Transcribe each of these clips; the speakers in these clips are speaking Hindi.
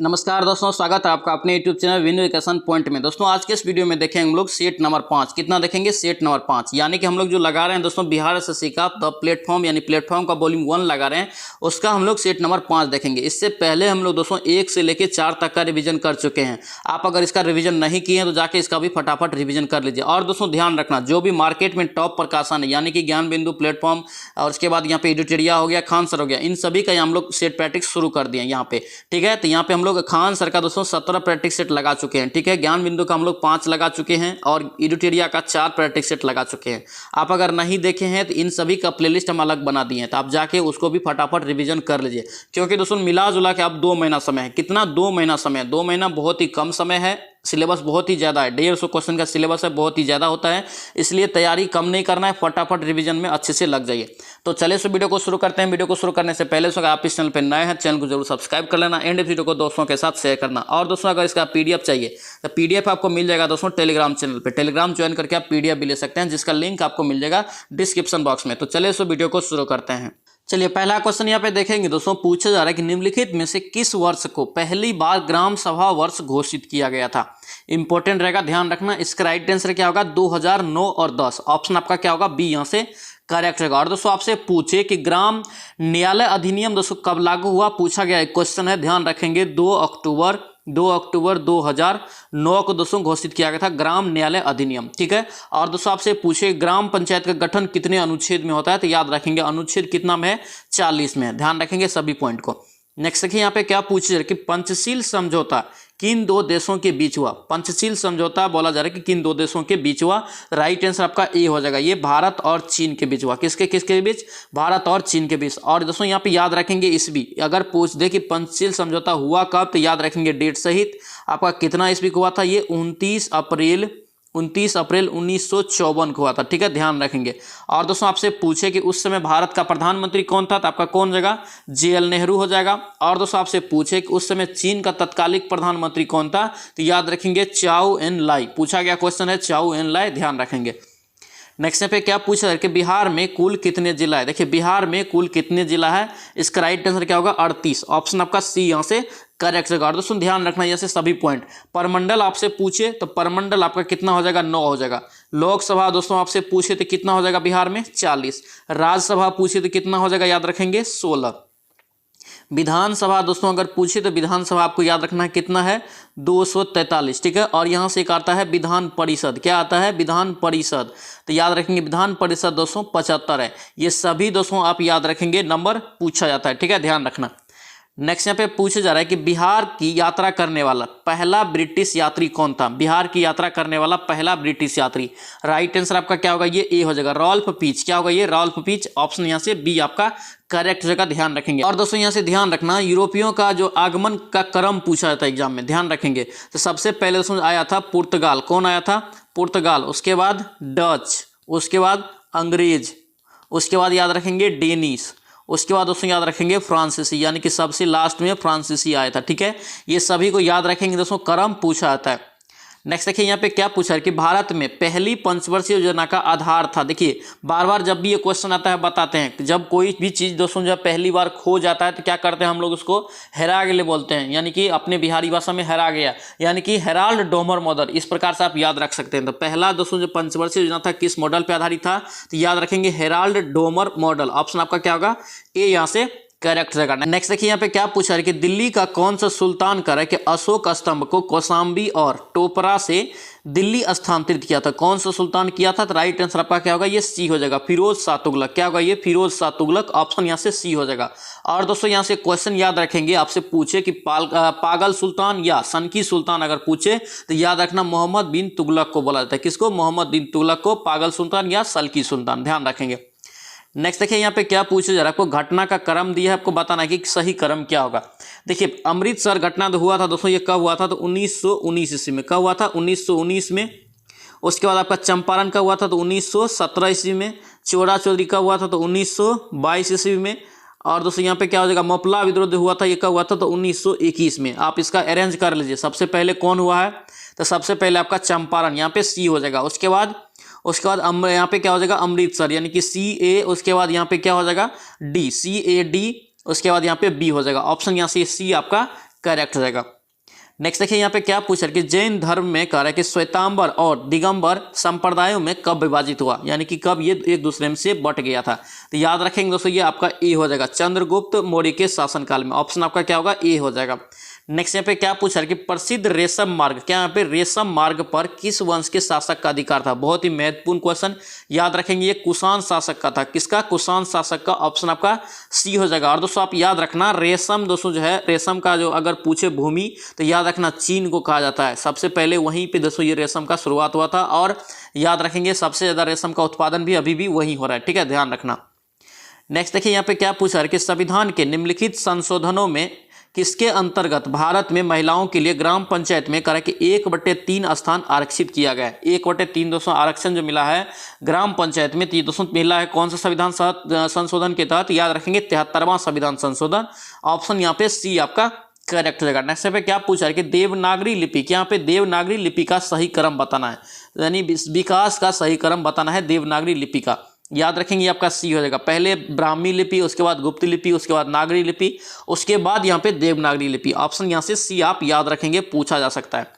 नमस्कार दोस्तों, स्वागत है आपका अपने YouTube channel win education point में। दोस्तों आज के इस वीडियो में देखेंगे हम लोग सेट नंबर 5। कितना देखेंगे? सेट नंबर 5, यानी कि हम लोग जो लगा रहे हैं दोस्तों बिहार एसएससी का द प्लेटफॉर्म यानी प्लेटफॉर्म का वॉल्यूम 1 लगा रहे हैं, उसका हम लोग सेट नंबर 5 देखेंगे। इससे पहले हम लोग दोस्तों 1 से लेकर 4 तक का रिविजन कर चुके हैं। आप अगर इसका रिविजन नहीं किए हैं तो जाके इसका भी फटाफट रिविजन कर लीजिए। और दोस्तों ध्यान रखना, जो भी मार्केट में टॉप प्रकाशन है यानी कि ज्ञान बिंदु, प्लेटफॉर्म और उसके बाद यहाँ पे एडिटोरिया हो गया, खान सर हो गया, इन सभी का हम लोग सेट प्रैक्टिस शुरू कर दिए यहाँ पे। ठीक है, तो यहाँ पे हम लोग खान सर का दोस्तों 17 प्रैक्टिस सेट लगा चुके हैं। ठीक है, ज्ञान बिंदु का हम लोग 5 लगा चुके हैं और एडिटोरिया का 4 प्रैक्टिस सेट लगा चुके हैं। आप अगर नहीं देखे हैं तो इन सभी का प्लेलिस्ट हम अलग बना दिए हैं, तो आप जाके उसको भी फटाफट रिवीजन कर लीजिए। क्योंकि दोस्तों मिला जुला के अब 2 महीना समय है। कितना? 2 महीना समय। 2 महीना बहुत ही कम समय है, सिलेबस बहुत ही ज़्यादा है, 150 क्वेश्चन का सिलेबस है, बहुत ही ज़्यादा होता है। इसलिए तैयारी कम नहीं करना है, फटाफट रिवीजन में अच्छे से लग जाइए। तो चलिए सो वीडियो को शुरू करते हैं। वीडियो को शुरू करने से पहले अगर आप इस चैनल पर नए हैं, चैनल को जरूर सब्सक्राइब कर लेना एंड वीडियो को दोस्तों के साथ शेयर करना। और दोस्तों अगर इसका पीडीएफ चाहिए तो पीडीएफ आपको मिल जाएगा दोस्तों टेलीग्राम चैनल पर। टेलीग्राम ज्वाइन करके आप पीडीएफ भी ले सकते हैं, जिसका लिंक आपको मिल जाएगा डिस्क्रिप्शन बॉक्स में। तो चलिए सो वीडियो को शुरू करते हैं। चलिए पहला क्वेश्चन यहाँ पे देखेंगे दोस्तों, पूछा जा रहा है कि निम्नलिखित में से किस वर्ष को पहली बार ग्राम सभा वर्ष घोषित किया गया था। इंपॉर्टेंट रहेगा, ध्यान रखना। इसका राइट आंसर क्या होगा? 2009 और 10। ऑप्शन आपका क्या होगा? बी यहाँ से करेक्ट रहेगा। और दोस्तों आपसे पूछे कि ग्राम न्यायालय अधिनियम दोस्तों कब लागू हुआ, पूछा गया एक क्वेश्चन है, ध्यान रखेंगे। 2 अक्टूबर 2009 को दोस्तों घोषित किया गया था ग्राम न्यायालय अधिनियम। ठीक है, और दोस्तों आपसे पूछे ग्राम पंचायत का गठन कितने अनुच्छेद में होता है, तो याद रखेंगे अनुच्छेद कितना में है? 40 में है। ध्यान रखेंगे सभी पॉइंट को। नेक्स्ट देखिए यहाँ पे क्या पूछा जा रहा है कि पंचशील समझौता किन 2 देशों के बीच हुआ। पंचशील समझौता बोला जा रहा है कि किन 2 देशों के बीच हुआ। राइट आंसर आपका ए हो जाएगा, ये भारत और चीन के बीच हुआ। किसके किसके बीच? भारत और चीन के बीच। और दोस्तों यहाँ पे याद रखेंगे ईस्वी, अगर पूछ दे कि पंचशील समझौता हुआ कब, तो याद रखेंगे डेट सहित। आपका कितना ईस्वी को हुआ था? ये 29 अप्रैल 1954 को हुआ था। ठीक है, ध्यान रखेंगे। और दोस्तों आपसे पूछे कि उस समय भारत का प्रधानमंत्री कौन था, तो आपका कौन जाएगा? JL नेहरू हो जाएगा। और दोस्तों आपसे पूछे कि उस समय चीन का तत्कालिक प्रधानमंत्री कौन था, तो याद रखेंगे चाउ एन लाई। पूछा गया क्वेश्चन है चाउ एन लाई, ध्यान रखेंगे। नेक्स्ट पे क्या पूछा है कि बिहार में कुल कितने जिला है। देखिए बिहार में कुल कितने जिला है, इसका राइट आंसर क्या होगा? 38। ऑप्शन आपका सी यहाँ से करेक्ट रहेगा। दोस्तों ध्यान रखना यहाँ से सभी पॉइंट। परमंडल आपसे पूछे तो परमंडल आपका कितना हो जाएगा? 9 हो जाएगा। लोकसभा दोस्तों आपसे पूछे तो कितना हो जाएगा बिहार में? 40। राज्यसभा पूछे तो कितना हो जाएगा? याद रखेंगे 16। विधानसभा दोस्तों अगर पूछे तो विधानसभा आपको याद रखना है कितना है? 243। ठीक है, और यहाँ से एक आता है विधान परिषद। क्या आता है? विधान परिषद। तो याद रखेंगे विधान परिषद दोस्तों 75 है। ये सभी दोस्तों आप याद रखेंगे, नंबर पूछा जाता है। ठीक है, ध्यान रखना। नेक्स्ट यहाँ पे पूछा जा रहा है कि बिहार की यात्रा करने वाला पहला ब्रिटिश यात्री कौन था। बिहार की यात्रा करने वाला पहला ब्रिटिश यात्री, राइट आंसर आपका क्या होगा? ये ए हो जाएगा, रॉल्फ पीच। क्या होगा ये? Rolf peach. ऑप्शन यहाँ से बी आपका करेक्ट जगह, ध्यान रखेंगे। और दोस्तों यहाँ से ध्यान रखना, यूरोपियों का जो आगमन का क्रम पूछा जाता है एग्जाम में, ध्यान रखेंगे। तो सबसे पहले दोस्तों आया था पुर्तगाल। कौन आया था? पुर्तगाल। उसके बाद डच, उसके बाद अंग्रेज, उसके बाद याद रखेंगे डेनिश, उसके बाद दोस्तों याद रखेंगे फ्रांसीसी, यानी कि सबसे लास्ट में फ्रांसीसी आया था। ठीक है, ये सभी को याद रखेंगे दोस्तों, क्रम पूछा जाता है। नेक्स्ट देखिए यहाँ पे क्या पूछा है कि भारत में पहली पंचवर्षीय योजना का आधार था। देखिए बार बार जब भी ये क्वेश्चन आता है बताते हैं, जब कोई भी चीज़ दोस्तों जब पहली बार खो जाता है तो क्या करते हैं हम लोग? उसको हेरा गए बोलते हैं, यानी कि अपने बिहारी भाषा में हेरा गया, यानी कि हेराल्ड डोमर मॉडल। इस प्रकार से आप याद रख सकते हैं। तो पहला दोस्तों जो पंचवर्षीय योजना था किस मॉडल पर आधारित था, तो याद रखेंगे हेराल्ड डोमर मॉडल। ऑप्शन आपका क्या होगा? ए यहाँ से करेक्ट रहेगा। नेक्स्ट देखिए यहाँ पे क्या पूछा है कि दिल्ली का कौन सा सुल्तान कर है कि अशोक स्तंभ को कौशाम्बी और टोपरा से दिल्ली स्थानांतरित किया था। कौन सा सुल्तान किया था? तो राइट आंसर आपका क्या होगा? ये सी हो जाएगा, फिरोज शाह तुगलक। क्या होगा ये? फिरोज शाह तुगलक। ऑप्शन यहाँ से सी हो जाएगा। और दोस्तों यहाँ से क्वेश्चन याद रखेंगे, आपसे पूछे कि पागल सुल्तान या सनकी सुल्तान अगर पूछे तो याद रखना मोहम्मद बिन तुगलक को बोला जाता है। किसको? मोहम्मद बिन तुगलक को पागल सुल्तान या सल्की सुल्तान, ध्यान रखेंगे। नेक्स्ट देखिए यहाँ पे क्या पूछा जा रहा है, आपको घटना का क्रम दिया है, आपको बताना है कि सही क्रम क्या होगा। देखिए अमृतसर घटना तो हुआ था दोस्तों, ये कब हुआ था? तो 1919 ईस्वी में। कब हुआ था? 1919 में। उसके बाद आपका चंपारण का हुआ था तो 1917 ईस्वी में। चौरा चौधरी का हुआ था तो 1922 ईस्वी में। और दोस्तों यहाँ पे क्या हो जाएगा? मपला विद्रोह हुआ था, ये कब हुआ था? तो 1921 में। आप इसका अरेंज कर लीजिए, सबसे पहले कौन हुआ है? तो सबसे पहले आपका चंपारण, यहाँ पे सी हो जाएगा। उसके बाद यहाँ पे क्या हो जाएगा? अमृतसर, यानी कि CA। उसके बाद यहाँ पे क्या हो जाएगा? D, CAD। उसके बाद यहाँ पे बी हो जाएगा। ऑप्शन यहाँ से सी आपका करेक्ट हो जाएगा। नेक्स्ट देखिए यहाँ पे क्या पूछा कि जैन धर्म में कह रहा है कि श्वेतांबर और दिगंबर संप्रदायों में कब विभाजित हुआ, यानी कि कब ये एक दूसरे में से बट गया था। तो याद रखेंगे दोस्तों, ये आपका ए हो जाएगा, चंद्रगुप्त मौर्य के शासनकाल में। ऑप्शन आपका क्या होगा, ए हो जाएगा। नेक्स्ट यहाँ पे क्या पूछा है कि प्रसिद्ध रेशम मार्ग, क्या यहाँ पे रेशम मार्ग पर किस वंश के शासक का अधिकार था। बहुत ही महत्वपूर्ण क्वेश्चन, याद रखेंगे ये कुषाण शासक का था। किसका, कुषाण शासक का। ऑप्शन आपका सी हो जाएगा। और दोस्तों आप याद रखना, रेशम दोस्तों जो है, रेशम का जो अगर पूछे भूमि तो याद रखना चीन को कहा जाता है। सबसे पहले वहीं पे दोस्तों ये रेशम का शुरुआत हुआ था, और याद रखेंगे सबसे ज्यादा रेशम का उत्पादन भी अभी भी वहीं हो रहा है, ठीक है, ध्यान रखना। नेक्स्ट देखिए यहाँ पे क्या पूछा है कि संविधान के निम्नलिखित संशोधनों में किसके अंतर्गत भारत में महिलाओं के लिए ग्राम पंचायत में करा कि 1/3 स्थान आरक्षित किया गया है। 1/3 दोस्तों आरक्षण जो मिला है ग्राम पंचायत में, तो दोस्तों मिला है कौन सा संविधान संशोधन के तहत, याद रखेंगे 73वां संविधान संशोधन। ऑप्शन यहाँ पे सी आपका करेक्ट हो जाएगा। नेक्स्ट पे क्या पूछा है कि देवनागरी लिपि, क्या यहाँ पे देवनागरी लिपि का सही क्रम बताना है, यानी विकास का सही क्रम बताना है देवनागरी लिपि का। याद रखेंगे आपका सी हो जाएगा। पहले ब्राह्मी लिपि, उसके बाद गुप्त लिपि, उसके बाद नागरी लिपि, उसके बाद यहाँ पे देवनागरी लिपि। ऑप्शन यहाँ से सी आप याद रखेंगे, पूछा जा सकता है।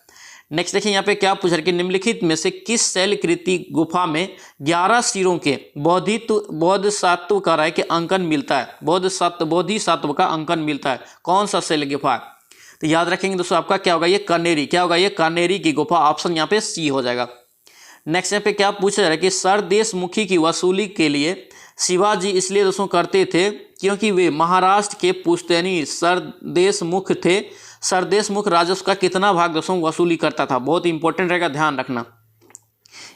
नेक्स्ट देखिए यहाँ पे क्या पूछा है कि निम्नलिखित में से किस शैलकृति गुफा में 11 सिरों के बोधिसत्व का राय के अंकन मिलता है, बोधिसत्व का अंकन मिलता है, कौन सा शैल गुफा है। तो याद रखेंगे दोस्तों आपका क्या होगा, ये कनेरी, क्या होगा, ये कनेरी की गुफा। ऑप्शन यहाँ पे सी हो जाएगा। नेक्स्ट यहाँ पे क्या पूछा जा रहा है कि सरदेशमुखी की वसूली के लिए शिवाजी इसलिए दोस्तों करते थे क्योंकि वे महाराष्ट्र के पुश्तैनी सरदेशमुख थे। सरदेशमुख राजस्व का कितना भाग दोस्तों वसूली करता था, बहुत इंपॉर्टेंट रहेगा, ध्यान रखना,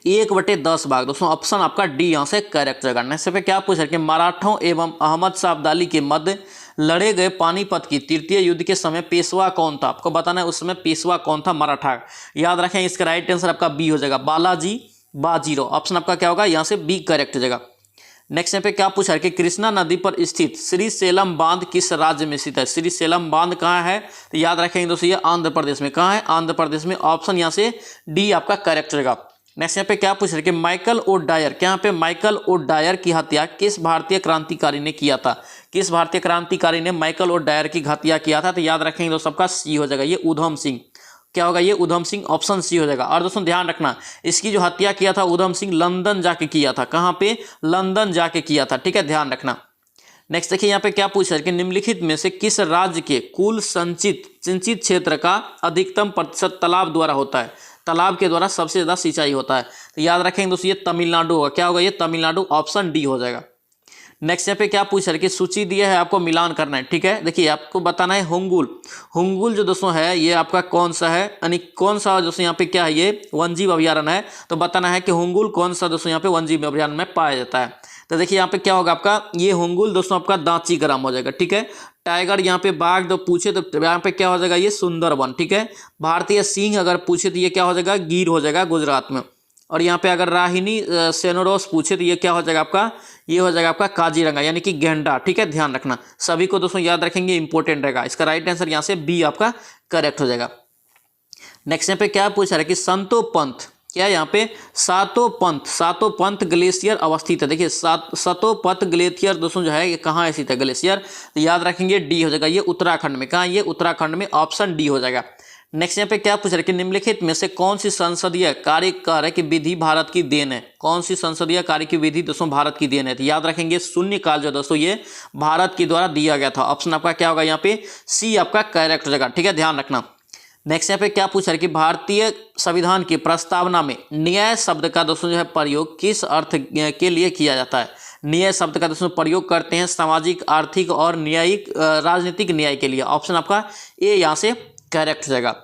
1/10 भाग दोस्तों। ऑप्शन आपका डी यहाँ से करेक्ट रहेगा। नेक्स्ट पे क्या पूछा कि मराठों एवं अहमद शाह अब्दाली के मध्य लड़े गए पानीपत की तृतीय युद्ध के समय पेशवा कौन था। आपको बताना है उस समय पेशवा कौन था मराठा। याद रखें इसका राइट आंसर आपका बी हो जाएगा, बालाजी बाजीराव। ऑप्शन आपका क्या होगा, यहाँ से बी करेक्ट हो जाएगा। नेक्स्ट यहाँ पे क्या पूछा है कि कृष्णा नदी पर स्थित श्रीशैलम बांध किस राज्य में स्थित है। श्रीशैलम बांध कहाँ है, तो याद रखेंगे दोस्तों ये आंध्र प्रदेश में। कहाँ है, आंध्र प्रदेश में। ऑप्शन यहाँ से डी आपका करेक्ट रहेगा। नेक्स्ट यहाँ पे क्या पूछ रहे कि माइकल ओ डायर, क्या यहाँ पे माइकल ओ डायर की हत्या किस भारतीय क्रांतिकारी ने किया था। किस भारतीय क्रांतिकारी ने माइकल ओ डायर की हत्या किया था, तो याद रखेंगे दोस्तों सबका सी हो जाएगा, ये उधम सिंह। क्या होगा, ये उधम सिंह। ऑप्शन सी हो जाएगा। और दोस्तों ध्यान रखना, इसकी जो हत्या किया था उधम सिंह लंदन जाके किया था। कहाँ पे, लंदन जाके किया था, ठीक है, ध्यान रखना। नेक्स्ट देखिए यहाँ पे क्या पूछा है कि निम्नलिखित में से किस राज्य के कुल सिंचित क्षेत्र का अधिकतम प्रतिशत तालाब द्वारा होता है। तालाब के द्वारा सबसे ज्यादा सिंचाई होता है, तो याद रखेंगे दोस्तों ये तमिलनाडु होगा। क्या होगा, ये तमिलनाडु। ऑप्शन डी हो जाएगा। नेक्स्ट यहाँ पे क्या पूछ रहा है कि सूची दिया है, आपको मिलान करना है, ठीक है। देखिए आपको बताना है हुंगुल जो दोस्तों है ये आपका कौन सा है, यानी कौन सा दोस्तों यहाँ पे क्या है, ये वन्यजीव अभ्यारण्य है। तो बताना है कि हुंगुल कौन सा दोस्तों यहाँ पे वन्यजीव अभ्यारण्य में पाया जाता है। तो देखिए यहाँ पे क्या होगा आपका, ये हुंगुल दोस्तों आपका दांची ग्राम हो जाएगा, ठीक है। टाइगर यहाँ पे बाघ तो पूछे तो यहाँ पे क्या हो जाएगा, ये सुंदरवन, ठीक है। भारतीय सिंह अगर पूछे तो ये क्या हो जाएगा, गिर हो जाएगा गुजरात में। और यहाँ पे अगर राहिनी सेनोरोस पूछे तो ये क्या हो जाएगा आपका, ये हो जाएगा आपका काजीरंगा, यानी कि गेंडा, ठीक है, ध्यान रखना। सभी को दोस्तों याद रखेंगे, इंपॉर्टेंट रहेगा। इसका राइट आंसर यहाँ से बी आपका करेक्ट हो जाएगा। नेक्स्ट यहाँ पे क्या पूछा है कि संतो पंथ, क्या यहाँ पे सातों पंथ ग्लेशियर अवस्थित है। देखिए सातों पंथ ग्लेशियर दोस्तों जो है ये कहाँ स्थित है ग्लेशियर, तो याद रखेंगे डी हो जाएगा, ये उत्तराखंड में। कहाँ, ये उत्तराखंड में। ऑप्शन डी हो जाएगा। नेक्स्ट यहाँ पे क्या पूछ रहे हैं कि निम्नलिखित में से कौन सी संसदीय कार्य की विधि भारत की देन है। कौन सी संसदीय कार्य की विधि दोस्तों भारत की देन है, तो याद रखेंगे शून्यकाल जो दोस्तों ये भारत के द्वारा दिया गया था। ऑप्शन आपका क्या होगा, यहाँ पे सी आपका करेक्ट हो जाएगा, ठीक है, ध्यान रखना। नेक्स्ट यहाँ पे क्या पूछ रहा है कि भारतीय संविधान की प्रस्तावना में न्याय शब्द का दोस्तों जो है प्रयोग किस अर्थ के लिए किया जाता है। न्याय शब्द का दोस्तों प्रयोग करते हैं सामाजिक, आर्थिक और न्यायिक राजनीतिक न्याय के लिए। ऑप्शन आपका ए यहाँ से करेक्ट हो जाएगा।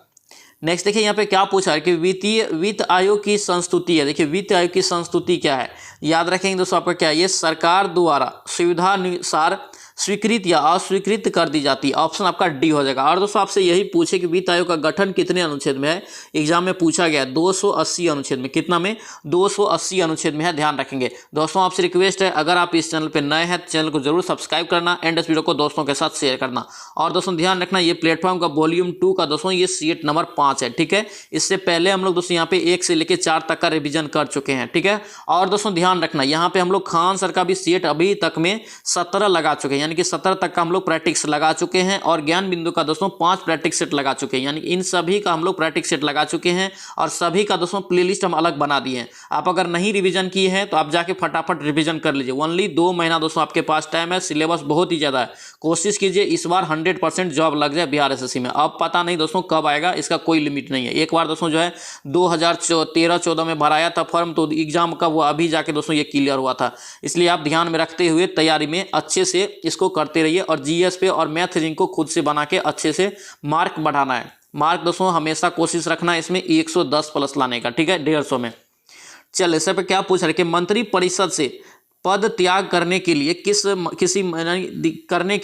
नेक्स्ट देखिए यहाँ पे क्या पूछा है कि वित्त आयोग की संस्तुति है। देखिए वित्त आयोग की संस्तुति क्या है, याद रखेंगे दोस्तों आपका क्या है, ये सरकार द्वारा सुविधानुसार स्वीकृत या अस्वीकृत कर दी जाती है। ऑप्शन आपका डी हो जाएगा। और दोस्तों आपसे यही पूछे कि वित्त आयोग का गठन कितने अनुच्छेद में है, एग्जाम में पूछा गया 280 अनुच्छेद में। कितना में, 280 अनुच्छेद में है, ध्यान रखेंगे। दोस्तों आपसे रिक्वेस्ट है अगर आप इस चैनल पर नए हैं तो चैनल को जरूर सब्सक्राइब करना एंड इस वीडियो को दोस्तों के साथ शेयर करना। और दोस्तों ध्यान रखना ये प्लेटफॉर्म का वॉल्यूम 2 का दोस्तों ये सीट नंबर 5 है, ठीक है। इससे पहले हम लोग दोस्तों यहाँ पे 1 से लेकर 4 तक का रिविजन कर चुके हैं, ठीक है। और दोस्तों ध्यान रखना यहाँ पे हम लोग खान सर का भी सीट अभी तक में 17 लगा चुके हैं, यानी कि 17 तक का हम लोग प्रैक्टिस लगा चुके हैं और ज्ञान बिंदु का दोस्तों 5 प्रैक्टिस सेट लगा चुके हैं, यानी इन सभी का हम लोग प्रैक्टिस सेट लगा चुके हैं और सभी का दोस्तों प्लेलिस्ट हम अलग बना दिए हैं। आप अगर नहीं रिवीजन किए हैं तो आप जाके फटाफट रिवीजन कर लीजिए। ओनली 2 महीना दोस्तों आपके पास टाइम है, सिलेबस बहुत ही ज़्यादा है। कोशिश कीजिए इस बार 100% जॉब लग जाए बिहार एसएससी में। अब पता नहीं दोस्तों कब आएगा, इसका कोई लिमिट नहीं है। एक बार दोस्तों जो है 2013-14 में भराया था फॉर्म, तो एग्जाम का वो अभी जाके दोस्तों ये क्लियर हुआ था। इसलिए आप ध्यान में रखते हुए तैयारी में अच्छे से इसको करते रहिए और जीएस पे और मैथ रीजनिंग को खुद से बना के अच्छे से मार्क बढ़ाना है। मार्क दोस्तों हमेशा कोशिश रखना है इसमें 110 प्लस लाने का, ठीक है, 150 में। चल इस पे क्या पूछ रहे कि मंत्री परिषद से पद त्याग करने के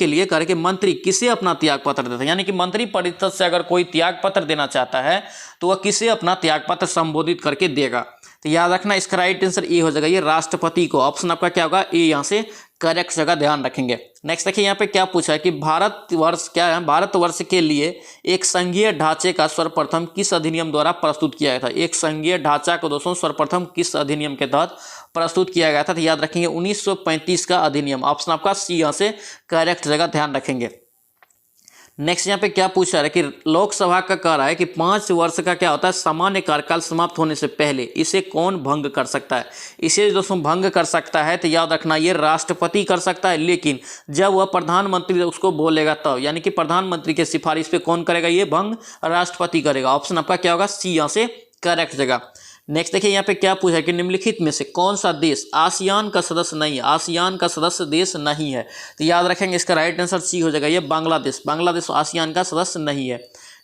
लिए करके मंत्री किसे अपना त्याग पत्र देता है, यानी कि मंत्री परिषद से अगर कोई त्याग पत्र देना चाहता है तो वह किसे अपना त्याग पत्र संबोधित करके देगा। तो याद रखना इसका राइट आंसर ए हो जाएगा, ये राष्ट्रपति को। ऑप्शन आपका क्या होगा, ए यहाँ से करेक्ट जगह, ध्यान रखेंगे। नेक्स्ट देखिए यहाँ पे क्या पूछा है कि भारतवर्ष क्या है, भारतवर्ष के लिए एक संघीय ढांचे का सर्वप्रथम किस अधिनियम द्वारा प्रस्तुत किया गया था। एक संघीय ढांचा को दोस्तों सर्वप्रथम किस अधिनियम के तहत प्रस्तुत किया गया था, तो याद रखेंगे 1935 का अधिनियम। ऑप्शन आपका सी यहाँ से करेक्ट जगह, ध्यान रखेंगे। नेक्स्ट यहाँ पे क्या पूछा है कि लोकसभा का कह रहा है कि 5 वर्ष का क्या होता है सामान्य कार्यकाल समाप्त होने से पहले इसे कौन भंग कर सकता है। इसे दोस्तों भंग कर सकता है तो याद रखना ये राष्ट्रपति कर सकता है, लेकिन जब वह प्रधानमंत्री उसको बोलेगा तब, यानी कि प्रधानमंत्री के सिफारिश पे कौन करेगा, ये भंग राष्ट्रपति करेगा। ऑप्शन आपका क्या होगा, सी यहाँ से करेक्ट जगह। नेक्स्ट देखिए यहाँ पे क्या पूछा है कि निम्नलिखित में से कौन सा देश आसियान का सदस्य नहीं है। आसियान का सदस्य देश नहीं है, तो याद रखेंगे इसका राइट आंसर सी हो जाएगा, ये बांग्लादेश। बांग्लादेश आसियान का सदस्य नहीं है।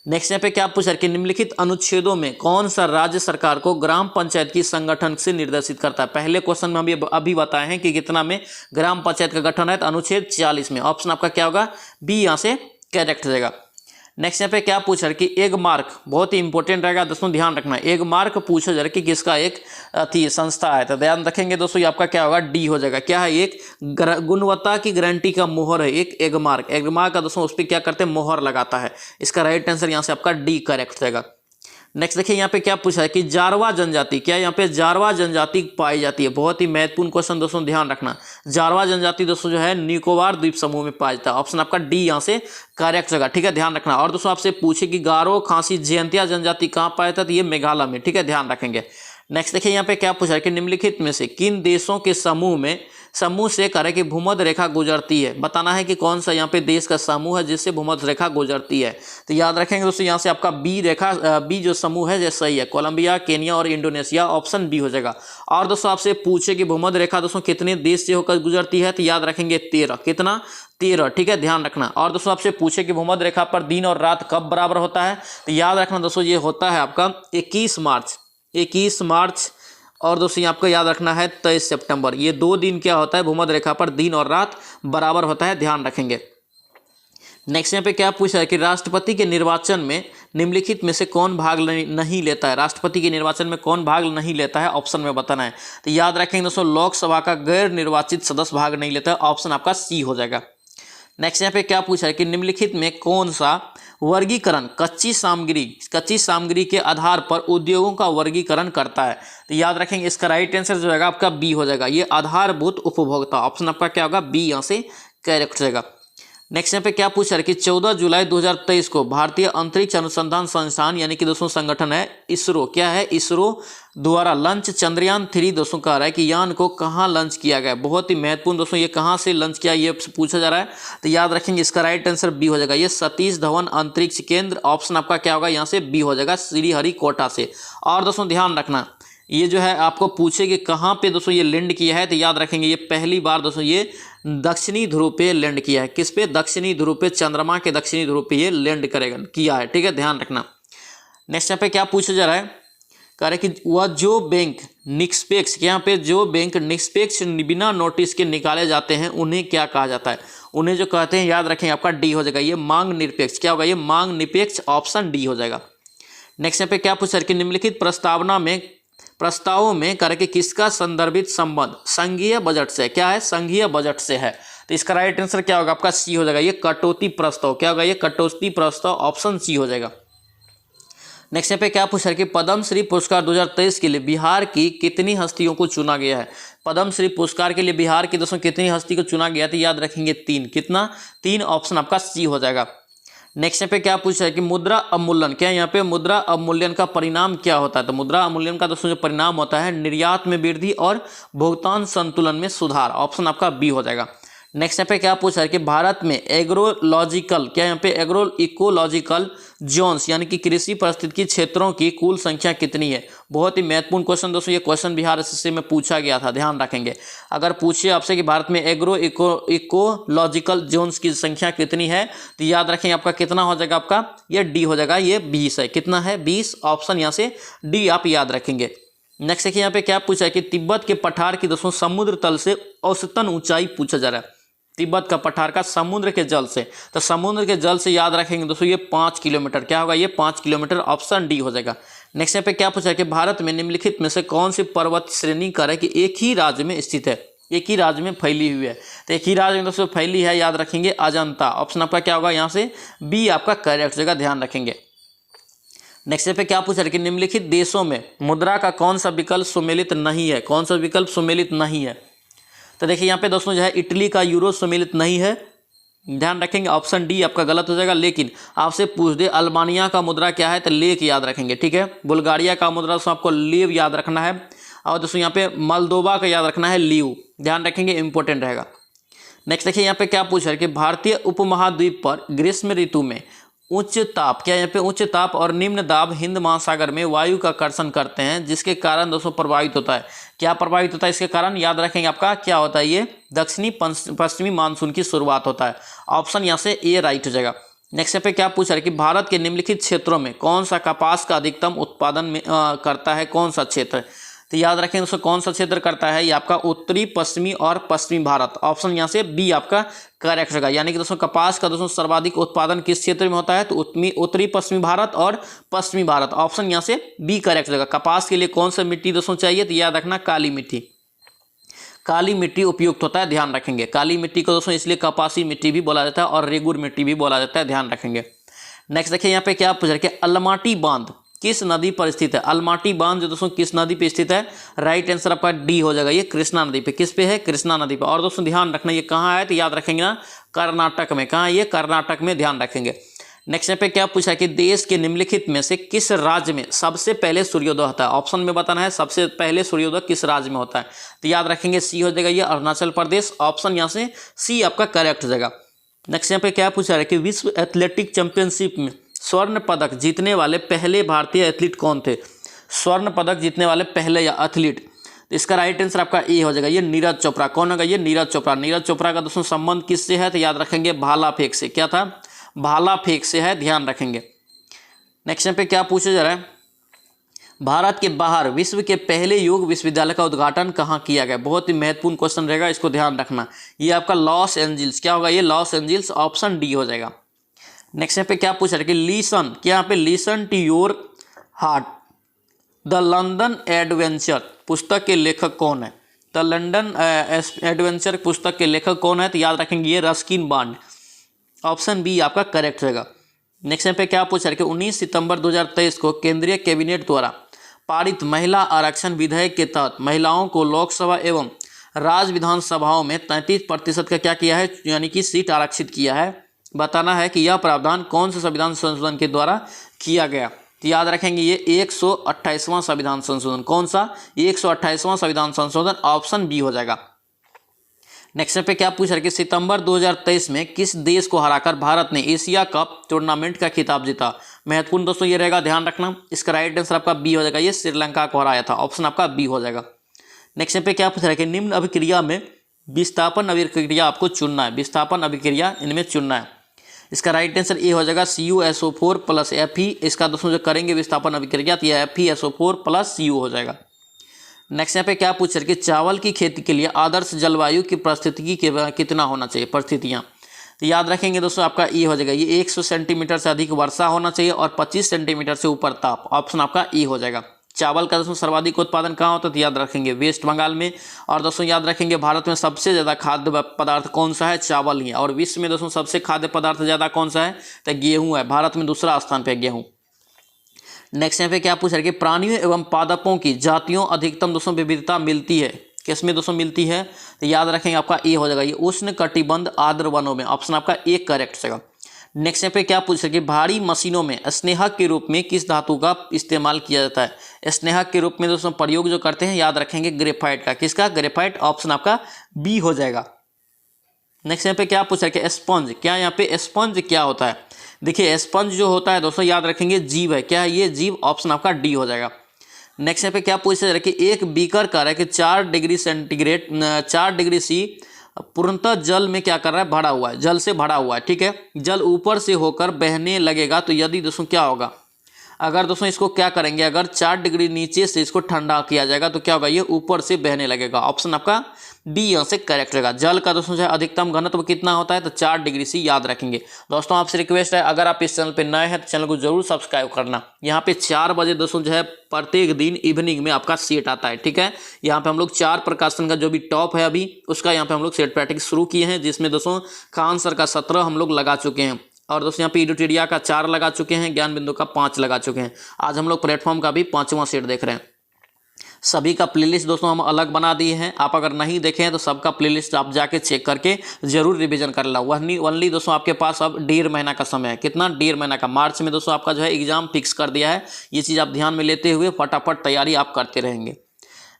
नेक्स्ट यहाँ पे क्या पूछा है कि निम्नलिखित अनुच्छेदों में कौन सा राज्य सरकार को ग्राम पंचायत की संगठन से निर्देशित करता है। पहले क्वेश्चन में हम अभी बताए हैं कि कितना में ग्राम पंचायत का गठन है, तो अनुच्छेद 40 में। ऑप्शन आपका क्या होगा, बी यहाँ से करेक्ट हो जाएगा। नेक्स्ट यहाँ पे क्या पूछा है कि एग मार्क, बहुत ही इंपॉर्टेंट रहेगा दोस्तों, ध्यान रखना। एग मार्क पूछा जा रहा है कि किसका एक थी संस्था है, तो ध्यान रखेंगे दोस्तों, ये आपका क्या होगा, डी हो जाएगा। क्या है, एक गुणवत्ता की गारंटी का मोहर है एक एग मार्क। एग मार्क का दोस्तों उस पर क्या करते हैं, मोहर लगाता है। इसका राइट आंसर यहाँ से आपका डी करेक्ट रहेगा। नेक्स्ट देखिए यहाँ पे क्या पूछा है कि जारवा जनजाति, क्या यहाँ पे जारवा जनजाति पाई जाती है। बहुत ही महत्वपूर्ण क्वेश्चन दोस्तों, ध्यान रखना। जारवा जनजाति दोस्तों जो है निकोबार द्वीप समूह में पाया जाता है। ऑप्शन आपका डी यहाँ से करेक्ट जगह, ठीक है, ध्यान रखना। और दोस्तों आपसे पूछे कि गारो खासी जयंतिया जनजाति कहाँ पाया था, तो ये मेघालय में, ठीक है, ध्यान रखेंगे। नेक्स्ट देखिए यहाँ पे क्या पूछा है कि निम्नलिखित में से किन देशों के समूह से करे कि भूमध्य रेखा गुजरती है। बताना है कि कौन सा यहाँ पे देश का समूह है जिससे भूमध्य रेखा गुजरती है। तो याद रखेंगे दोस्तों यहाँ से आपका बी जो समूह है जो सही है, कोलंबिया, केनिया और इंडोनेशिया। ऑप्शन बी हो जाएगा। और दोस्तों आपसे पूछे कि भूमध्य रेखा दोस्तों कितने देश से होकर गुजरती है, तो याद रखेंगे 13। कितना, 13, ठीक है, ध्यान रखना। और दोस्तों आपसे पूछे कि भूमध्य रेखा पर दिन और रात कब बराबर होता है, तो याद रखना दोस्तों ये होता है आपका 21 मार्च। और दोस्तों आपको याद रखना है 23 सितंबर। ये 2 दिन क्या होता है, भूमध्य रेखा पर दिन और रात बराबर होता है, ध्यान रखेंगे। नेक्स्ट यहाँ पे क्या पूछा है कि राष्ट्रपति के निर्वाचन में निम्नलिखित में से कौन भाग नहीं लेता है। राष्ट्रपति के निर्वाचन में कौन भाग नहीं लेता है, ऑप्शन में बताना है। तो याद रखेंगे दोस्तों लोकसभा का गैर निर्वाचित सदस्य भाग नहीं लेता है। ऑप्शन आपका सी हो जाएगा। नेक्स्ट यहाँ पे क्या पूछा है कि निम्नलिखित में कौन सा वर्गीकरण कच्ची सामग्री के आधार पर उद्योगों का वर्गीकरण करता है। तो याद रखेंगे इसका राइट आंसर जो होगा आपका बी हो जाएगा, ये आधारभूत उपभोक्ता। ऑप्शन आपका क्या होगा, बी यहाँ से करेक्ट हो जाएगा। नेक्स्ट यहाँ पे क्या पूछा है कि 14 जुलाई 2023 को भारतीय अंतरिक्ष अनुसंधान संस्थान यानी कि दोस्तों संगठन है इसरो, क्या है, इसरो द्वारा लंच चंद्रयान 3 दोस्तों कह रहा है कि यान को कहाँ लंच किया गया। बहुत ही महत्वपूर्ण दोस्तों, ये कहाँ से लंच किया ये पूछा जा रहा है। तो याद रखेंगे इसका राइट आंसर बी हो जाएगा, ये सतीश धवन अंतरिक्ष केंद्र। ऑप्शन आपका क्या होगा, यहाँ से बी हो जाएगा, श्रीहरिकोटा से। और दोस्तों ध्यान रखना ये जो है आपको पूछे कि कहाँ पे दोस्तों ये लैंड किया है, तो याद रखेंगे ये पहली बार दोस्तों ये दक्षिणी ध्रुव पे लैंड किया है। किस पे, दक्षिणी ध्रुव पे, चंद्रमा के दक्षिणी ध्रुव पे ये लैंड किया है, ठीक है, ध्यान रखना। नेक्स्ट यहाँ पे क्या पूछा जा रहा है, कह रहे कि वह जो बैंक निष्पक्ष, यहाँ पे जो बैंक निष्पक्ष बिना नोटिस के निकाले जाते हैं उन्हें क्या कहा जाता है। उन्हें जो कहते हैं याद रखेंगे आपका डी हो जाएगा, ये मांग निरपेक्ष। क्या होगा, ये मांग निरपेक्ष। ऑप्शन डी हो जाएगा। नेक्स्ट यहाँ पे क्या पूछा है कि निम्नलिखित प्रस्तावों में करके किसका संदर्भित संबंध संघीय बजट से, क्या है, संघीय बजट से है। तो इसका राइट आंसर क्या होगा आपका सी हो जाएगा, ये कटौती प्रस्ताव। क्या होगा, ये कटौती प्रस्ताव। ऑप्शन सी हो जाएगा। नेक्स्ट यहाँ पे क्या पूछा है कि पद्मश्री पुरस्कार 2023 के लिए बिहार की कितनी हस्तियों को चुना गया है। पद्मश्री पुरस्कार के लिए बिहार की दोस्तों कितनी हस्ती को चुना गया, तो याद रखेंगे 3। कितना? 3। ऑप्शन आपका सी हो जाएगा। नेक्स्ट यहाँ पे क्या पूछा है कि मुद्रा अवमूल्यन, क्या यहाँ पे मुद्रा अवमूल्यन का परिणाम क्या होता है। तो मुद्रा अवमूल्यन का दोस्तों जो परिणाम होता है निर्यात में वृद्धि और भुगतान संतुलन में सुधार। ऑप्शन आपका बी हो जाएगा। नेक्स्ट यहाँ पे क्या पूछा है कि भारत में एग्रोलॉजिकल, क्या यहाँ पे एग्रो इकोलॉजिकल जोन्स यानी कि कृषि पारिस्थितिकी क्षेत्रों की कुल संख्या कितनी है। बहुत ही महत्वपूर्ण क्वेश्चन दोस्तों, ये क्वेश्चन बिहार एसएससी में पूछा गया था, ध्यान रखेंगे। अगर पूछे आपसे कि भारत में एग्रो इकोलॉजिकल जोन्स की संख्या कितनी है, तो याद रखेंगे आपका कितना हो जाएगा, आपका ये डी हो जाएगा, ये 20 है। कितना है? 20। ऑप्शन यहाँ से डी आप याद रखेंगे। नेक्स्ट देखिए यहाँ पे क्या पूछा है कि तिब्बत के पठार की दोस्तों समुद्र तल से औसतन ऊंचाई पूछा जा रहा है। तिब्बत का पठार का समुद्र के जल से, तो समुद्र के जल से याद रखेंगे दोस्तों ये 5 किलोमीटर। क्या होगा? ये 5 किलोमीटर। ऑप्शन डी हो जाएगा। नेक्स्ट यहाँ पे क्या पूछा है कि भारत में निम्नलिखित में से कौन सी पर्वत श्रेणी का है कि एक ही राज्य में स्थित है, एक ही राज्य में फैली हुई है। तो एक ही राज्य में दोस्तों फैली है, याद रखेंगे अजंता। ऑप्शन आपका क्या होगा? यहाँ से बी आपका करेक्ट जगह, ध्यान रखेंगे। नेक्स्ट पे क्या पूछा है कि निम्नलिखित देशों में मुद्रा का कौन सा विकल्प सुमेलित नहीं है। कौन सा विकल्प सुमेलित नहीं है? तो देखिए यहाँ पे दोस्तों जो है इटली का यूरो सुमेलित नहीं है, ध्यान रखेंगे। ऑप्शन डी आपका गलत हो जाएगा। लेकिन आपसे पूछ दे अल्बानिया का मुद्रा क्या है, तो लेक याद रखेंगे, ठीक है। बुल्गारिया का मुद्रा दोस्तों आपको लीव याद रखना है। और दोस्तों यहाँ पे मलदोवा का याद रखना है लीव, ध्यान रखेंगे, इंपॉर्टेंट रहेगा। नेक्स्ट देखिए यहाँ पे क्या पूछा है कि भारतीय उपमहाद्वीप पर ग्रीष्म ऋतु में उच्च ताप, क्या यहाँ पे उच्च ताप और निम्न दाब हिंद महासागर में वायु का आकर्षण करते हैं, जिसके कारण दोस्तों प्रभावित होता है। क्या प्रभावित होता है इसके कारण? याद रखेंगे आपका क्या होता है, ये दक्षिणी पश्चिमी मानसून की शुरुआत होता है। ऑप्शन यहाँ से ए राइट हो जाएगा। नेक्स्ट पे क्या पूछा है कि भारत के निम्नलिखित क्षेत्रों में कौन सा कपास का अधिकतम उत्पादन में करता है, कौन सा क्षेत्र? तो याद रखेंगे दोस्तों कौन सा क्षेत्र करता है, ये आपका उत्तरी पश्चिमी और पश्चिमी भारत। ऑप्शन यहाँ से बी आपका करेक्ट होगा। यानी कि दोस्तों कपास का दोस्तों सर्वाधिक उत्पादन किस क्षेत्र में होता है, तो उत्तरी पश्चिमी भारत और पश्चिमी भारत। ऑप्शन यहाँ से बी करेक्ट होगा। कपास के लिए कौन सा मिट्टी दोस्तों चाहिए, तो याद रखना काली मिट्टी। काली मिट्टी उपयुक्त होता है, ध्यान रखेंगे। काली मिट्टी को दोस्तों इसलिए कपासी मिट्टी भी बोला जाता है और रेगुर मिट्टी भी बोला जाता है, ध्यान रखेंगे। नेक्स्ट देखिए यहाँ पे क्या पूछ रहे हैं, अलमाटी बांध किस नदी पर स्थित है। अलमाटी बांध जो दोस्तों किस नदी पे स्थित है, राइट आंसर आपका डी हो जाएगा। ये कृष्णा नदी पे, किस पे है, कृष्णा नदी पे। और दोस्तों ध्यान रखना ये कहाँ है, तो याद रखेंगे ना कर्नाटक में। कहाँ? ये कर्नाटक में, ध्यान रखेंगे। नेक्स्ट यहाँ पे क्या पूछा है कि देश के निम्नलिखित में से किस राज्य में सबसे पहले सूर्योदय होता है। ऑप्शन में बताना है सबसे पहले सूर्योदय किस राज्य में होता है, तो याद रखेंगे सी हो जाएगा, ये अरुणाचल प्रदेश। ऑप्शन यहाँ से सी आपका करेक्ट हो जाएगा। नेक्स्ट यहाँ पे क्या पूछा है कि विश्व एथलेटिक चैंपियनशिप में स्वर्ण पदक जीतने वाले पहले भारतीय एथलीट कौन थे। स्वर्ण पदक जीतने वाले पहले या एथलीट, तो इसका राइट आंसर आपका ए हो जाएगा, ये नीरज चोपड़ा। कौन होगा? ये नीरज चोपड़ा। नीरज चोपड़ा का दोस्तों संबंध किससे है, तो याद रखेंगे भाला फेंक से। क्या था? भाला फेंक से है, ध्यान रखेंगे। नेक्स्ट यहाँ पे क्या पूछा जा रहा है, भारत के बाहर विश्व के पहले योग विश्वविद्यालय का उद्घाटन कहाँ किया गया। बहुत ही महत्वपूर्ण क्वेश्चन रहेगा, इसको ध्यान रखना। ये आपका लॉस एंजल्स, क्या होगा, ये लॉस एंजल्स। ऑप्शन डी हो जाएगा। नेक्स्ट यहाँ पे क्या पूछा है कि लिसन, क्या यहाँ पे listen to your heart the London adventure पुस्तक के लेखक कौन है। द लंदन एडवेंचर पुस्तक के लेखक कौन है, तो याद रखेंगे ये रस्किन बॉन्ड। ऑप्शन बी आपका करेक्ट होगा। नेक्स्ट यहाँ पे क्या पूछा है कि 19 सितंबर 2023 को केंद्रीय कैबिनेट द्वारा पारित महिला आरक्षण विधेयक के तहत महिलाओं को लोकसभा एवं राज्य विधानसभाओं में 33% का क्या किया है, यानी कि सीट आरक्षित किया है। बताना है कि यह प्रावधान कौन से संविधान संशोधन के द्वारा किया गया, तो याद रखेंगे ये 128वां संविधान संशोधन। कौन सा? 128वां संविधान संशोधन। ऑप्शन बी हो जाएगा। नेक्स्ट पे क्या पूछ रहे कि सितंबर 2023 में किस देश को हराकर भारत ने एशिया कप टूर्नामेंट का खिताब जीता। महत्वपूर्ण दोस्तों ये रहेगा, ध्यान रखना। इसका राइट आंसर आपका बी हो जाएगा, ये श्रीलंका को हराया था। ऑप्शन आपका बी हो जाएगा। नेक्स्ट पे क्या पूछ रहा है कि निम्न अभिक्रिया में विस्थापन अभिक्रिया आपको चुनना है। विस्थापन अभिक्रिया इनमें चुनना है। इसका राइट आंसर ए हो जाएगा CuSO4 प्लस Fe। इसका दोस्तों जो करेंगे विस्थापन अभिक्रिया, तो यह FeSO4 प्लस Cu हो जाएगा। नेक्स्ट यहाँ पे क्या पूछ रहे कि चावल की खेती के लिए आदर्श जलवायु की परिस्थिति कितना होना चाहिए, परिस्थितियाँ, तो याद रखेंगे दोस्तों आपका ई हो जाएगा, ये 100 सेंटीमीटर से अधिक वर्षा होना चाहिए और 25 सेंटीमीटर से ऊपर ताप। ऑप्शन आपका ई हो जाएगा। चावल का दोस्तों सर्वाधिक उत्पादन कहाँ होता है, तो याद रखेंगे वेस्ट बंगाल में। और दोस्तों याद रखेंगे भारत में सबसे ज़्यादा खाद्य पदार्थ कौन सा है, चावल ही है। और विश्व में दोस्तों सबसे खाद्य पदार्थ ज़्यादा कौन सा है, तो गेहूँ है। भारत में दूसरा स्थान पर गेहूँ। नेक्स्ट यहाँ पे क्या पूछ रहा है कि प्राणियों एवं पादपों की जातियों अधिकतम दोस्तों विविधता मिलती है, किसमें दोस्तों मिलती है? तो याद रखेंगे आपका ए हो जाएगा, ये उष्ण कटिबंध आर्द्र वनों में। ऑप्शन आपका ए करेक्ट होगा। नेक्स्ट यहाँ पे क्या पूछ रहे कि भारी मशीनों में स्नेहक के रूप में किस धातु का इस्तेमाल किया जाता है? स्नेहक के रूप में दोस्तों प्रयोग जो करते हैं, याद रखेंगे ग्रेफाइट का। किसका? ग्रेफाइट। ऑप्शन आपका बी हो जाएगा। नेक्स्ट यहाँ पे क्या पूछ रहा है कि स्पंज, क्या यहाँ पे स्पंज क्या होता है? देखिए स्पंज जो होता है दोस्तों याद रखेंगे जीव है। क्या है ये? जीव। ऑप्शन आपका डी हो जाएगा। नेक्स्ट यहाँ पे क्या पूछ रहा है कि एक बीकर का है कि 4 डिग्री सेंटीग्रेड 4 डिग्री सी पूर्णतः जल में क्या कर रहा है? भरा हुआ है, जल से भरा हुआ है। ठीक है, जल ऊपर से होकर बहने लगेगा तो यदि दोस्तों क्या होगा, अगर दोस्तों इसको क्या करेंगे, अगर 4 डिग्री नीचे से इसको ठंडा किया जाएगा तो क्या होगा? ये ऊपर से बहने लगेगा। ऑप्शन आपका डी यहाँ से करेक्ट रहेगा। जल का दोस्तों जो है अधिकतम घनत्व कितना होता है? तो 4 डिग्री सी, याद रखेंगे। दोस्तों आपसे रिक्वेस्ट है, अगर आप इस चैनल पे नए हैं तो चैनल को जरूर सब्सक्राइब करना। यहाँ पे 4 बजे दोस्तों जो है प्रत्येक दिन इवनिंग में आपका सेट आता है। ठीक है, यहाँ पे हम लोग 4 प्रकाशन का जो भी टॉप है अभी उसका यहाँ पे हम लोग सेट प्रैक्टिस शुरू किए हैं, जिसमें दोस्तों खान सर का 17 हम लोग लगा चुके हैं और दोस्तों यहाँ पे इडोटेरिया का 4 लगा चुके हैं, ज्ञान बिंदु का 5 लगा चुके हैं। आज हम लोग प्लेटफॉर्म का भी 5वां सेट देख रहे हैं। सभी का प्लेलिस्ट दोस्तों हम अलग बना दिए हैं, आप अगर नहीं देखे हैं तो सबका प्लेलिस्ट आप जाके चेक करके जरूर रिवीजन कर लो। वनली दोस्तों आपके पास अब 1.5 महीना का समय है। कितना? 1.5 महीना का। मार्च में दोस्तों आपका जो है एग्जाम फिक्स कर दिया है। ये चीज़ आप ध्यान में लेते हुए फटाफट तैयारी आप करते रहेंगे।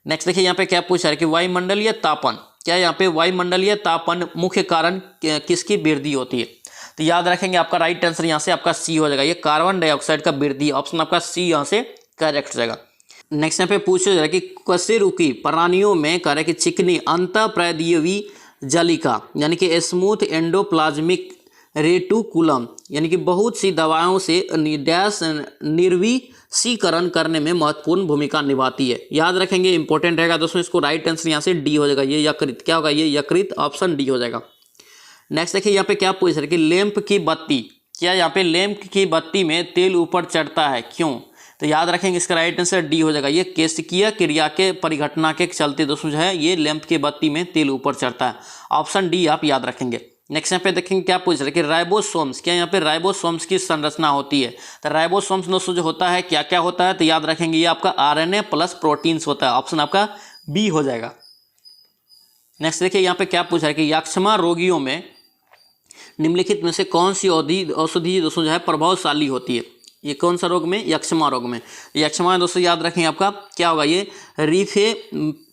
नेक्स्ट देखिए यहाँ पे क्या पूछा है कि वायुमंडलीय तापन, क्या यहाँ पे वायुमंडलीय तापन मुख्य कारण किसकी वृद्धि होती है? तो याद रखेंगे आपका राइट आंसर यहाँ से आपका सी हो जाएगा, ये कार्बन डाइऑक्साइड का वृद्धि। ऑप्शन आपका सी यहाँ से करेक्ट हो जाएगा। नेक्स्ट यहाँ पे पूछा जाए कि कशेरुकी प्राणियों में कह रहे कि चिकनी अंतःप्रैदिवी जलिका यानी कि स्मूथ एंडोप्लाज्मिक रेटिकुलम यानी कि बहुत सी दवाओं से डैश निर्विषीकरण करने में महत्वपूर्ण भूमिका निभाती है। याद रखेंगे, इंपॉर्टेंट रहेगा दोस्तों। इसको राइट आंसर यहाँ से डी हो जाएगा, ये यकृत। क्या होगा? ये यकृत। ऑप्शन डी हो जाएगा। नेक्स्ट देखिए यहाँ पे क्या पूछ रहे कि लैंप की बत्ती, क्या यहाँ पे लैंप की बत्ती में तेल ऊपर चढ़ता है, क्यों? तो याद रखेंगे इसका राइट आंसर डी हो जाएगा, ये केशिकीय क्रिया के परिघटना के चलते दोस्तों जो है ये लैंप की बत्ती में तेल ऊपर चढ़ता है। ऑप्शन डी आप याद रखेंगे। नेक्स्ट यहाँ पे देखेंगे क्या पूछ रहे कि राइबोसोम्स, क्या यहाँ पे राइबोसोम्स की संरचना होती है? तो राइबोसोम्स दोस्तों जो होता है क्या क्या होता है? तो याद रखेंगे ये आपका RNA प्लस प्रोटीन्स होता है। ऑप्शन आपका बी हो जाएगा। नेक्स्ट देखिए यहाँ पे क्या पूछ रहा है कि यक्ष्मा रोगियों में निम्नलिखित में से कौन सी औषधि दोस्तों जो है प्रभावशाली होती है? ये कौन सा रोग में? यक्ष्मा रोग में। यक्ष्मा दोस्तों याद रखेंगे आपका क्या होगा? ये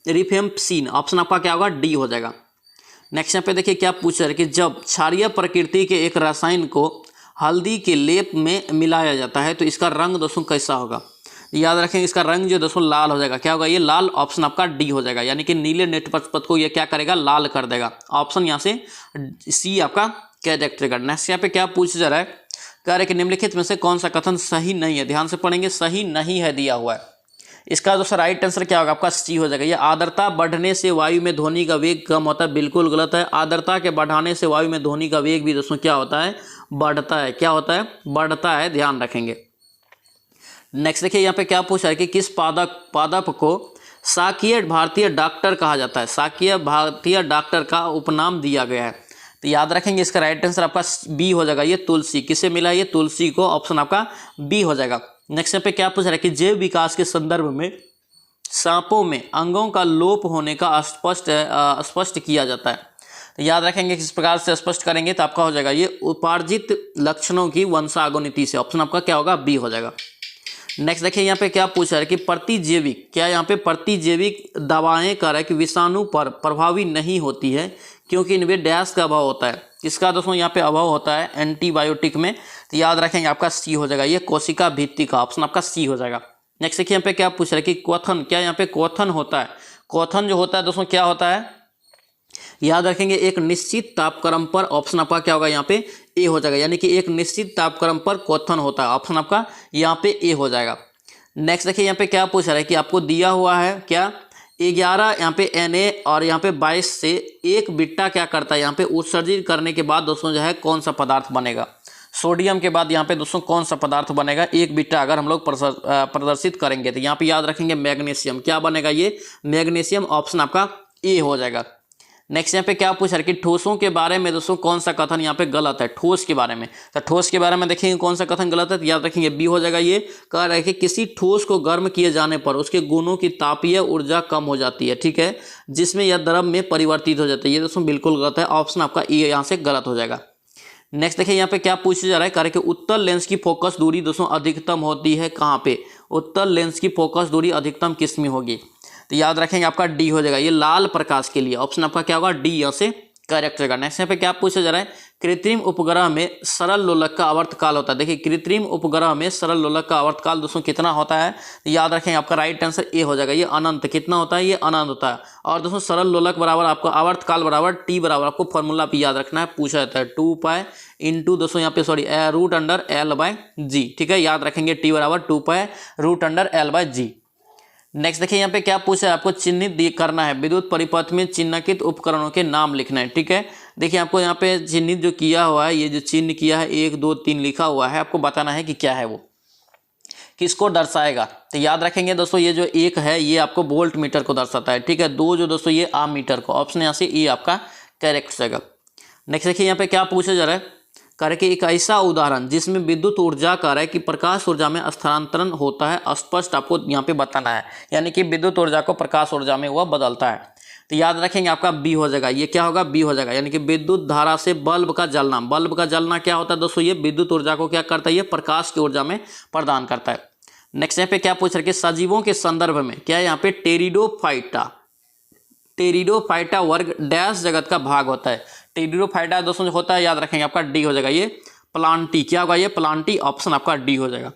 रिफेम्पसिन। ऑप्शन आपका क्या होगा? डी हो जाएगा। नेक्स्ट यहाँ पे देखिए क्या पूछ रहा है कि जब क्षारीय प्रकृति के एक रसायन को हल्दी के लेप में मिलाया जाता है तो इसका रंग दोस्तों कैसा होगा? याद रखेंगे इसका रंग जो दोस्तों लाल हो जाएगा। क्या होगा? ये लाल। ऑप्शन आपका डी हो जाएगा, यानी कि नीले नेत्रपथ को ये क्या करेगा? लाल कर देगा। ऑप्शन यहाँ से सी आपका करेक्ट रहेगा। नेक्स्ट यहाँ पे क्या पूछ जा रहा है, कह रहे कि निम्नलिखित में से कौन सा कथन सही नहीं है? ध्यान से पढ़ेंगे, सही नहीं है दिया हुआ है। इसका दोस्तों राइट आंसर क्या होगा? आपका सी हो जाएगा, ये आर्द्रता बढ़ने से वायु में ध्वनि का वेग कम होता है। बिल्कुल गलत है। आर्द्रता के बढ़ाने से वायु में ध्वनि का वेग भी दोस्तों क्या होता है? बढ़ता है। क्या होता है? बढ़ता है। ध्यान रखेंगे। नेक्स्ट देखिए यहाँ पे क्या पूछा है कि किस पादप को शाकीय भारतीय डॉक्टर कहा जाता है? शाकीय भारतीय डॉक्टर का उपनाम दिया गया है। तो याद रखेंगे इसका राइट आंसर आपका बी हो जाएगा, ये तुलसी। किसे मिला? ये तुलसी को। ऑप्शन आपका बी हो जाएगा। नेक्स्ट यहाँ पे क्या पूछ रहा है कि जैव विकास के संदर्भ में सांपों में अंगों का लोप होने का स्पष्ट किया जाता है। तो याद रखेंगे किस प्रकार से स्पष्ट करेंगे तो आपका हो जाएगा ये उपार्जित लक्षणों की वंशानुगति से। ऑप्शन आपका क्या होगा? बी हो जाएगा। नेक्स्ट देखिए यहाँ पे क्या पूछ रहा है कि प्रतिजैविक, क्या यहाँ पे प्रतिजैविक दवाएं कह रहा है कि विषाणु पर प्रभावी नहीं होती है क्योंकि इनमें डैश का अभाव होता है। किसका दोस्तों यहाँ पे अभाव होता है? एंटीबायोटिक में। तो याद रखेंगे आपका सी हो जाएगा, ये कोशिका भित्ति का। ऑप्शन आपका सी हो जाएगा। नेक्स्ट देखिए यहाँ पे क्या पूछ रहा है कि क्वथन, क्या यहाँ पे क्वथन होता है? क्वथन जो होता है दोस्तों क्या होता है? याद रखेंगे एक निश्चित तापक्रम पर। ऑप्शन आपका क्या होगा? यहाँ पे ए हो जाएगा, यानी कि एक निश्चित तापक्रम पर क्वथन होता है। ऑप्शन आपका यहाँ पे ए हो जाएगा। नेक्स्ट देखिए यहाँ पे क्या पूछ रहा है कि आपको दिया हुआ है क्या 11 यहाँ पे Na और यहाँ पे 22 से एक बिट्टा क्या करता है? यहाँ पे उत्सर्जित करने के बाद दोस्तों जो है कौन सा पदार्थ बनेगा? सोडियम के बाद यहाँ पे दोस्तों कौन सा पदार्थ बनेगा? एक बिट्टा अगर हम लोग प्रदर्शित करेंगे तो यहाँ पे याद रखेंगे मैग्नीशियम। क्या बनेगा? ये मैग्नीशियम। ऑप्शन आपका ए हो जाएगा। नेक्स्ट यहाँ पे क्या पूछा है कि ठोसों के बारे में दोस्तों कौन सा कथन यहाँ पे गलत है, ठोस के बारे में। तो ठोस के बारे में देखेंगे कौन सा कथन गलत है, तो याद रखेंगे बी हो जाएगा। ये कह रहा है कि किसी ठोस को गर्म किए जाने पर उसके गुणों की तापीय ऊर्जा कम हो जाती है, ठीक है, जिसमें यह द्रव में परिवर्तित हो जाता है। ये दोस्तों बिल्कुल गलत है, ऑप्शन आपका ए यहाँ से गलत हो जाएगा। नेक्स्ट देखिए यहाँ पे क्या पूछा जा रहा है, कह रहे कि उत्तल लेंस की फोकस दूरी दोस्तों अधिकतम होती है कहाँ पे, उत्तल लेंस की फोकस दूरी अधिकतम किस में होगी, तो याद रखेंगे आपका डी हो जाएगा। ये लाल प्रकाश के लिए ऑप्शन आपका क्या होगा, डी यहाँ से करेक्ट होगा। नेक्स्ट यहाँ पे क्या पूछा जा रहा है, कृत्रिम उपग्रह में सरल लोलक का आवर्तकाल होता है। देखिए कृत्रिम उपग्रह में सरल लोलक का आवर्तकाल दोस्तों कितना होता है, तो याद रखेंगे आपका राइट आंसर ए हो जाएगा। ये अनंत कितना होता है, ये अनंत होता है। और दोस्तों सरल लोलक बराबर आपको आवर्तकाल बराबर टी बराबर आपको फॉर्मूला भी याद रखना है, पूछा जाता है 2 पाई इंटू दोस्तों यहाँ पे sorry root under L by g, ठीक है, याद रखेंगे टी बराबर 2 pi root under L by g. Next देखिए यहाँ पे क्या पूछा है, आपको चिन्हित करना है, विद्युत परिपथ में चिन्हित उपकरणों के नाम लिखना है, ठीक है। देखिए आपको यहाँ पे चिन्हित जो किया हुआ है, ये जो चिन्ह किया है 1 2 3 लिखा हुआ है, आपको बताना है कि क्या है, वो किसको दर्शाएगा। तो याद रखेंगे दोस्तों ये जो 1 है ये आपको वोल्ट मीटर को दर्शाता है, ठीक है। 2 जो दोस्तों ये आम मीटर को, ऑप्शन यहाँ से ये आपका करेक्ट हो जाएगा। नेक्स्ट देखिए यहाँ पे क्या पूछा जा रहा है, कह कि एक ऐसा उदाहरण जिसमें विद्युत ऊर्जा का है कि प्रकाश ऊर्जा में स्थानांतरण होता है, स्पष्ट आपको यहाँ पे बताना है, यानी कि विद्युत ऊर्जा को प्रकाश ऊर्जा में वह बदलता है। तो याद रखेंगे आपका बी हो जाएगा। ये क्या होगा, बी हो जाएगा, यानी कि विद्युत धारा से बल्ब का जलना। बल्ब का जलना क्या होता है दोस्तों, ये विद्युत ऊर्जा को क्या करता है, ये प्रकाश की ऊर्जा में प्रदान करता है। नेक्स्ट यहाँ पे क्या पूछ रहे कि सजीवों के संदर्भ में क्या यहाँ पे टेरिडोफाइटा वर्ग डैश जगत का भाग होता है। टेरिडोफाइटा दोस्तों जो होता है याद रखेंगे आपका डी हो जाएगा। ये प्लांटी क्या होगा, ये प्लांटी, ऑप्शन आपका डी हो जाएगा।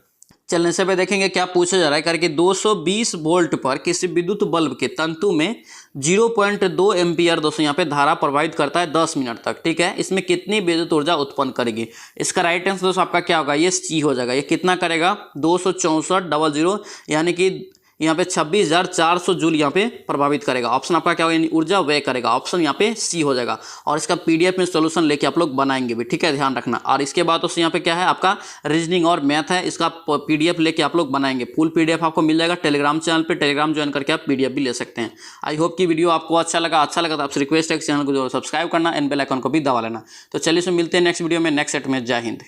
चलने से पे देखेंगे क्या पूछा जा रहा है, करके 220 वोल्ट पर किसी विद्युत बल्ब के तंतु में 0.2 एम्पियर दोस्तों यहाँ पे धारा प्रवाहित करता है 10 मिनट तक, ठीक है। इसमें कितनी विद्युत ऊर्जा उत्पन्न करेगी। इसका राइट आंसर दोस्तों आपका क्या होगा, ये सी हो जाएगा। ये कितना करेगा, 264.00 यानी कि यहाँ पे 26,400 जूल यहाँ पे प्रभावित करेगा। ऑप्शन आपका क्या होगा, यानी ऊर्जा व्यय करेगा, ऑप्शन यहाँ पे सी हो जाएगा। और इसका पीडीएफ में सॉल्यूशन लेके आप लोग बनाएंगे भी, ठीक है, ध्यान रखना। और इसके बाद दोस्तों यहाँ पे क्या है आपका रीजनिंग और मैथ है, इसका पीडीएफ लेके आप लोग बनाएंगे। फुल पीडीएफ आपको मिल जाएगा टेलीग्राम चैनल पे, टेलीग्राम ज्वाइन करके आप पीडीएफ भी ले सकते हैं। आई होप कि वीडियो आपको अच्छा लगा तो आपसे रिक्वेस्ट है चैनल को जो सब्सक्राइब करना एंड बेल आइकन को भी दबा लेना। तो चलिए मिलते हैं नेक्स्ट वीडियो में, नेक्स्ट सेट में। जय हिंद।